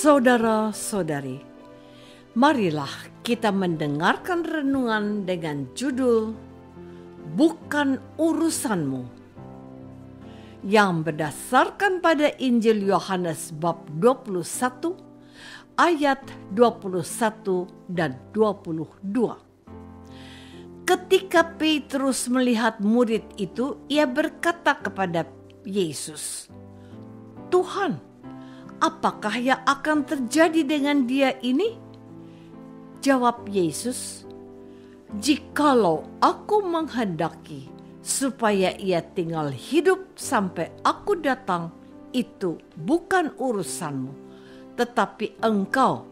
Saudara-saudari, marilah kita mendengarkan renungan dengan judul Bukan Urusanmu, yang berdasarkan pada Injil Yohanes bab 21 ayat 21 dan 22. Ketika Petrus melihat murid itu, ia berkata kepada Yesus, "Tuhan, apakah yang akan terjadi dengan dia ini?" Jawab Yesus, "Jikalau aku menghendaki supaya ia tinggal hidup sampai aku datang, itu bukan urusanmu, tetapi engkau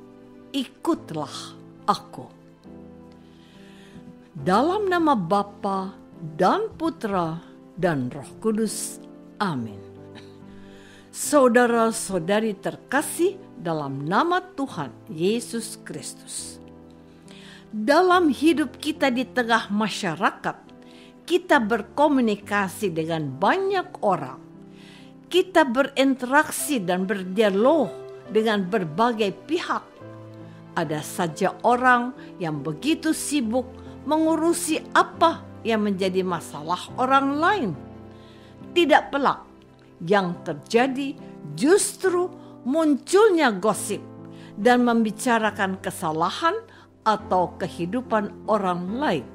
ikutlah aku." Dalam nama Bapa dan Putra dan Roh Kudus. Amin. Saudara-saudari terkasih dalam nama Tuhan Yesus Kristus. Dalam hidup kita di tengah masyarakat, kita berkomunikasi dengan banyak orang. Kita berinteraksi dan berdialog dengan berbagai pihak. Ada saja orang yang begitu sibuk mengurusi apa yang menjadi masalah orang lain. Tidak pelak, yang terjadi justru munculnya gosip dan membicarakan kesalahan atau kehidupan orang lain.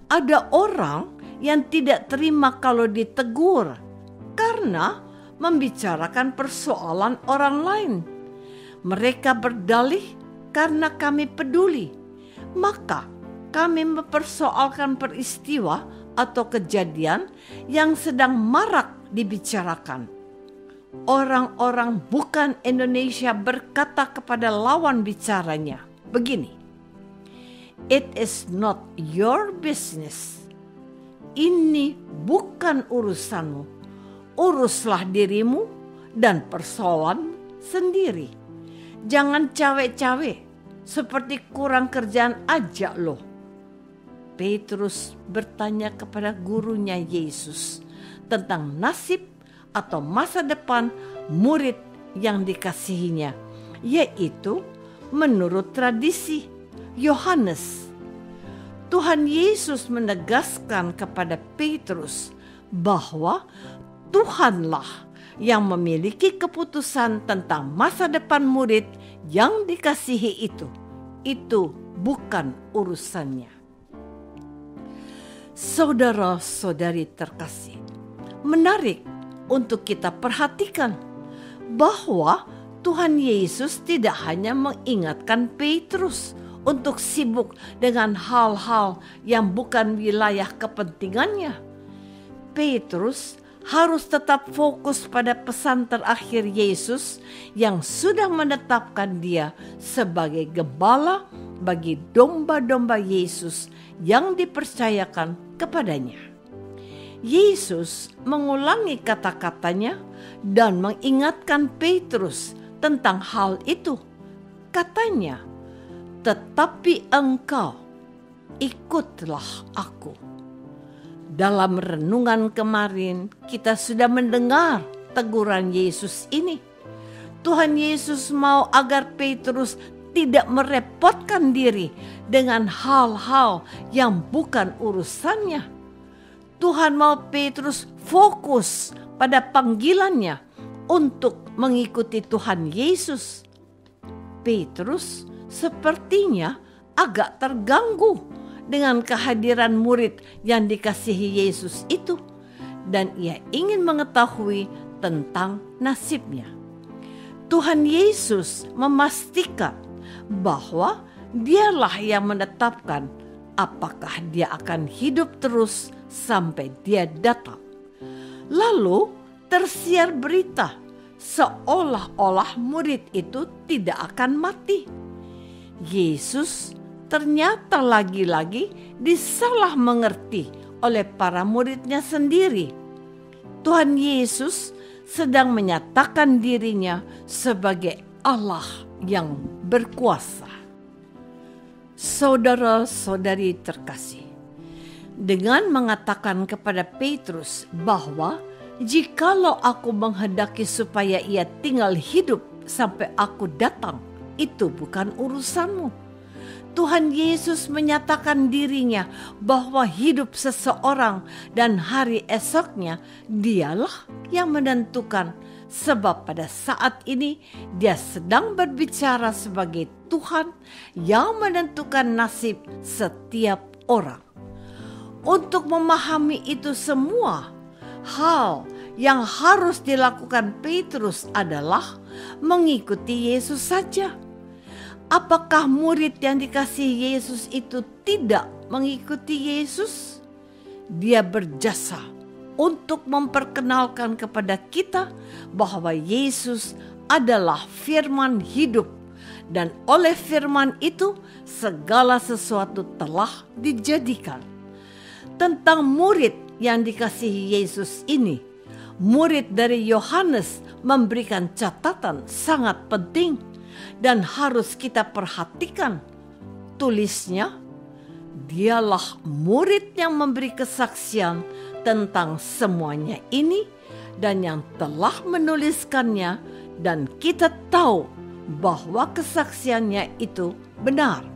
Ada orang yang tidak terima kalau ditegur karena membicarakan persoalan orang lain. Mereka berdalih, karena kami peduli, maka kami mempersoalkan peristiwa atau kejadian yang sedang marak dibicarakan. Orang-orang bukan Indonesia berkata kepada lawan bicaranya begini, "It is not your business." Ini bukan urusanmu. Uruslah dirimu dan persoalan sendiri. Jangan cawe-cawe seperti kurang kerjaan aja loh. Petrus bertanya kepada gurunya Yesus tentang nasib atau masa depan murid yang dikasihinya, yaitu menurut tradisi Yohanes. Tuhan Yesus menegaskan kepada Petrus bahwa Tuhanlah yang memiliki keputusan tentang masa depan murid yang dikasihi itu. Itu bukan urusannya. Saudara-saudari terkasih, menarik untuk kita perhatikan bahwa Tuhan Yesus tidak hanya mengingatkan Petrus untuk sibuk dengan hal-hal yang bukan wilayah kepentingannya. Petrus harus tetap fokus pada pesan terakhir Yesus yang sudah menetapkan dia sebagai gembala bagi domba-domba Yesus yang dipercayakan kepadanya. Yesus mengulangi kata-katanya dan mengingatkan Petrus tentang hal itu. Katanya, "Tetapi engkau ikutlah aku." Dalam renungan kemarin kita sudah mendengar teguran Yesus ini. Tuhan Yesus mau agar Petrus tidak merepotkan diri dengan hal-hal yang bukan urusannya. Tuhan mau Petrus fokus pada panggilannya untuk mengikuti Tuhan Yesus. Petrus sepertinya agak terganggu dengan kehadiran murid yang dikasihi Yesus itu, dan ia ingin mengetahui tentang nasibnya. Tuhan Yesus memastikan bahwa dialah yang menetapkan apakah dia akan hidup terus sampai dia datang. Lalu tersiar berita seolah-olah murid itu tidak akan mati. Yesus ternyata lagi-lagi disalah mengerti oleh para muridnya sendiri. Tuhan Yesus sedang menyatakan dirinya sebagai Allah yang berkuasa. Saudara-saudari terkasih, dengan mengatakan kepada Petrus bahwa jikalau aku menghendaki supaya ia tinggal hidup sampai aku datang, itu bukan urusanmu. Tuhan Yesus menyatakan dirinya bahwa hidup seseorang dan hari esoknya dialah yang menentukan, sebab pada saat ini dia sedang berbicara sebagai Tuhan yang menentukan nasib setiap orang. Untuk memahami itu semua, hal yang harus dilakukan Petrus adalah mengikuti Yesus saja. Apakah murid yang dikasihi Yesus itu tidak mengikuti Yesus? Dia berjasa untuk memperkenalkan kepada kita bahwa Yesus adalah firman hidup, dan oleh firman itu segala sesuatu telah dijadikan. Tentang murid yang dikasihi Yesus ini, murid dari Yohanes memberikan catatan sangat penting dan harus kita perhatikan. Tulisnya, dialah murid yang memberi kesaksian tentang semuanya ini dan yang telah menuliskannya, dan kita tahu bahwa kesaksiannya itu benar.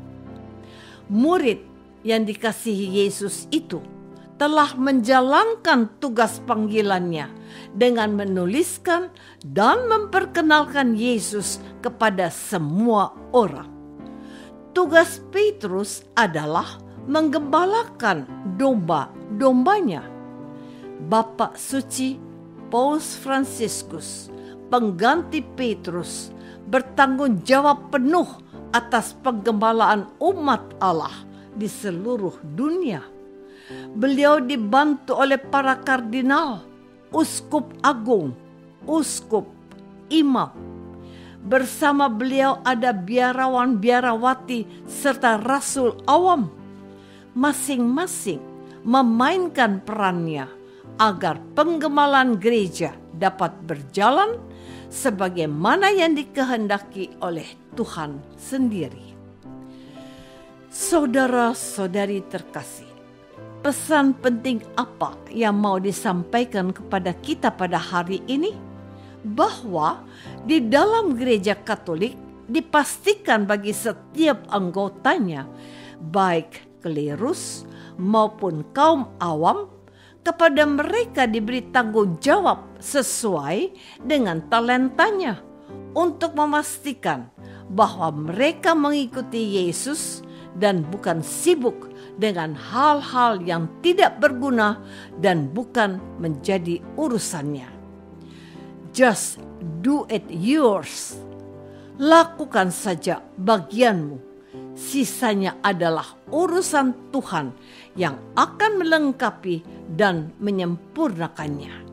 Murid yang dikasihi Yesus itu telah menjalankan tugas panggilannya dengan menuliskan dan memperkenalkan Yesus kepada semua orang. Tugas Petrus adalah menggembalakan domba-dombanya. Bapak Suci Paus Fransiskus, pengganti Petrus, bertanggung jawab penuh atas penggembalaan umat Allah di seluruh dunia. Beliau dibantu oleh para kardinal, uskup agung, uskup, imam. Bersama beliau ada biarawan-biarawati serta rasul awam. Masing-masing memainkan perannya agar penggembalaan gereja dapat berjalan sebagaimana yang dikehendaki oleh Tuhan sendiri. Saudara-saudari terkasih, pesan penting apa yang mau disampaikan kepada kita pada hari ini? Bahwa di dalam gereja Katolik dipastikan bagi setiap anggotanya, baik klerus maupun kaum awam, kepada mereka diberi tanggung jawab sesuai dengan talentanya untuk memastikan bahwa mereka mengikuti Yesus dan bukan sibuk dengan hal-hal yang tidak berguna dan bukan menjadi urusannya. Just do it yours. Lakukan saja bagianmu. Sisanya adalah urusan Tuhan yang akan melengkapi dan menyempurnakannya.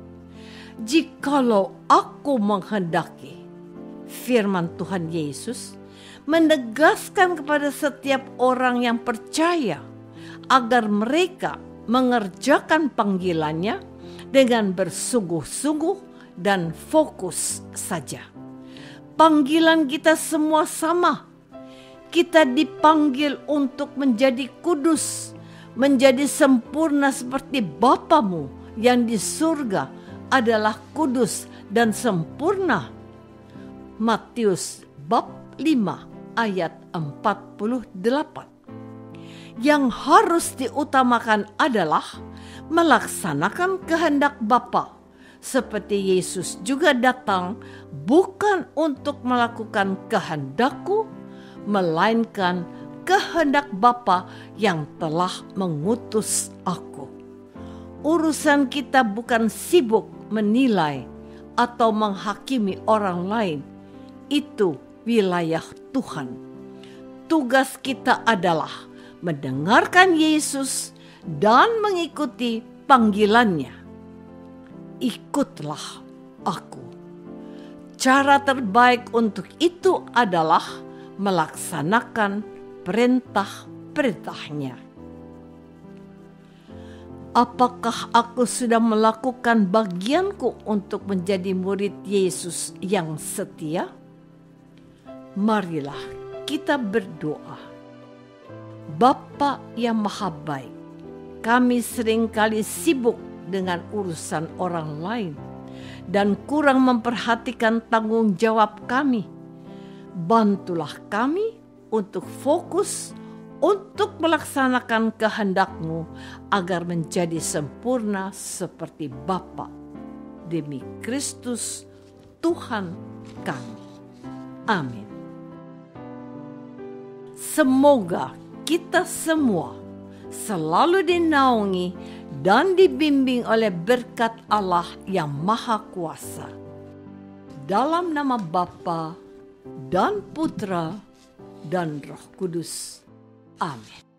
Jikalau aku menghendaki, firman Tuhan Yesus menegaskan kepada setiap orang yang percaya agar mereka mengerjakan panggilannya dengan bersungguh-sungguh dan fokus saja. Panggilan kita semua sama. Kita dipanggil untuk menjadi kudus, menjadi sempurna seperti Bapamu yang di surga adalah kudus dan sempurna. Matius bab 5 ayat 48. Yang harus diutamakan adalah melaksanakan kehendak Bapa, seperti Yesus juga datang bukan untuk melakukan kehendakku, melainkan kehendak Bapa yang telah mengutus aku. Urusan kita bukan sibuk menilai atau menghakimi orang lain. Itu wilayah Tuhan. Tugas kita adalah mendengarkan Yesus dan mengikuti panggilannya. Ikutlah aku. Cara terbaik untuk itu adalah melaksanakan perintah-perintahnya. Apakah aku sudah melakukan bagianku untuk menjadi murid Yesus yang setia? Marilah kita berdoa. Bapa yang Maha Baik, kami seringkali sibuk dengan urusan orang lain, dan kurang memperhatikan tanggung jawab kami. Bantulah kami untuk fokus untuk melaksanakan kehendak-Mu agar menjadi sempurna seperti Bapa. Demi Kristus Tuhan kami. Amin. Semoga kita semua selalu dinaungi dan dibimbing oleh berkat Allah yang Maha Kuasa. Dalam nama Bapa dan Putra dan Roh Kudus. Amin.